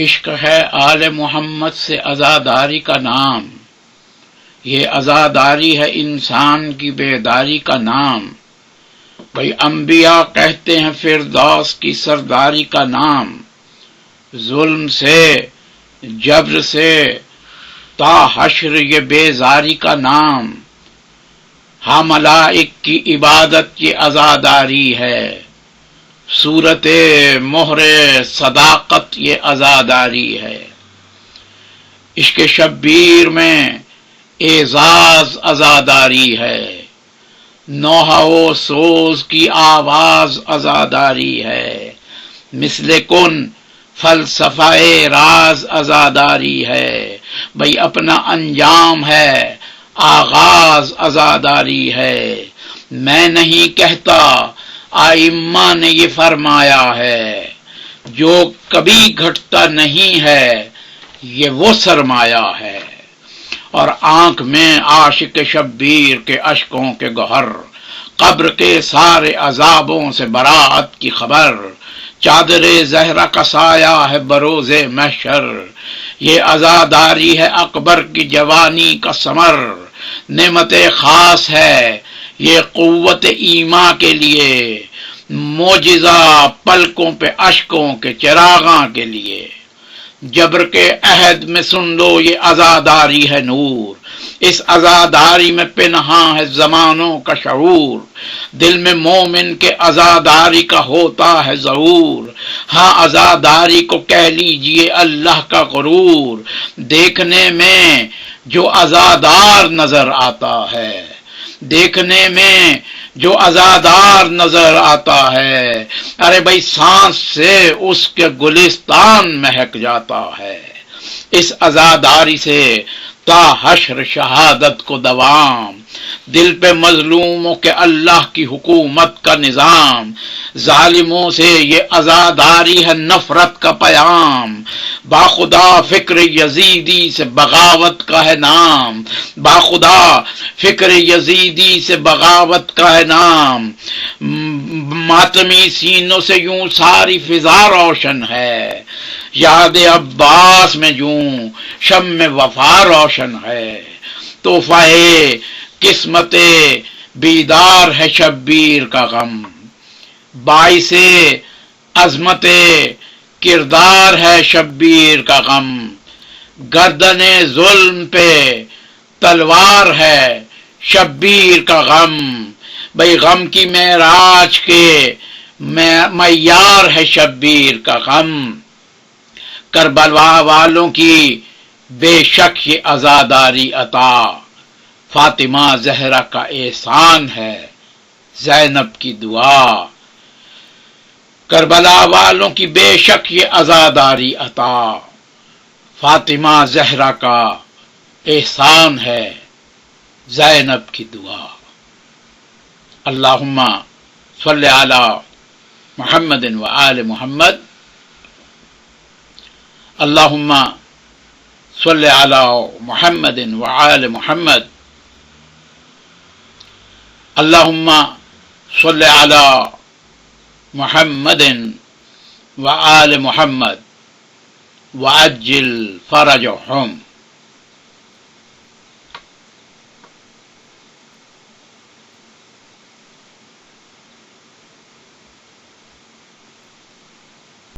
عشق ہے آل محمد سے عزاداری کا نام، یہ عزاداری ہے انسان کی بیداری کا نام۔ بھئی انبیاء کہتے ہیں فردوس کی سرداری کا نام، ظلم سے جبر سے تا حشر یہ بیزاری کا نام۔ ہاں ملائک کی عبادت یہ عزاداری ہے، صورت مہر صداقت یہ عزاداری ہے۔ عشق شبیر میں اعزاز عزاداری ہے، نوحہ و سوز کی آواز عزاداری ہے، مثل کن فلسفہ راز عزاداری ہے۔ بھئی اپنا انجام ہے، آغاز عزاداری ہے۔ میں نہیں کہتا، ائمہ نے یہ فرمایا ہے، جو کبھی گھٹتا نہیں ہے یہ وہ سرمایہ ہے۔ اور آنکھ میں عاشق شبیر کے اشکوں کے گوہر، قبر کے سارے عذابوں سے براءت کی خبر، چادر زہرا کا سایہ ہے بروز محشر۔ یہ عزاداری ہے اکبر کی جوانی کا ثمر، نعمت خاص ہے یہ قوت ایمان کے لیے، معجزہ پلکوں پہ اشکوں کے چراغاں کے لیے۔ جبر کے عہد میں سن لو یہ عزاداری ہے نور، اس عزاداری میں پنہاں ہے زمانوں کا شعور۔ دل میں مومن کے عزاداری کا ہوتا ہے ظہور، ہاں عزاداری کو کہہ لیجئے اللہ کا غرور۔ دیکھنے میں جو عزادار نظر آتا ہے، دیکھنے میں جو عزادار نظر آتا ہے، ارے بھائی سانس سے اس کے گلستان مہک جاتا ہے۔ اس عزاداری سے تا حشر شہادت کو دوام، دل پہ مظلوموں کے اللہ کی حکومت کا نظام۔ ظالموں سے یہ عزاداری ہے نفرت کا پیام، باخدا فکر یزیدی سے بغاوت کا ہے نام، باخدا فکر یزیدی سے بغاوت کا ہے نام۔ ماتمی سینوں سے یوں ساری فضا روشن ہے، یاد عباس میں یوں شمع وفا روشن ہے۔ تحفہ قسمت بیدار ہے شبیر کا غم، باعث عظمت کردار ہے شبیر کا غم۔ گردن ظلم پہ تلوار ہے شبیر کا غم، بھئی غم کی معراج کے معیار ہے شبیر کا غم۔ کربلا والوں کی بے شک یہ عزاداری عطا، فاطمہ زہرا کا احسان ہے زینب کی دعا۔ کربلا والوں کی بے شک یہ عزاداری عطا، فاطمہ زہرا کا احسان ہے زینب کی دعا۔ اللہم صلی علی محمد و آل محمد، اللہم صلی علی محمد و آل محمد، اللہم صلی علی محمد و آل محمد وعجل فرجهم۔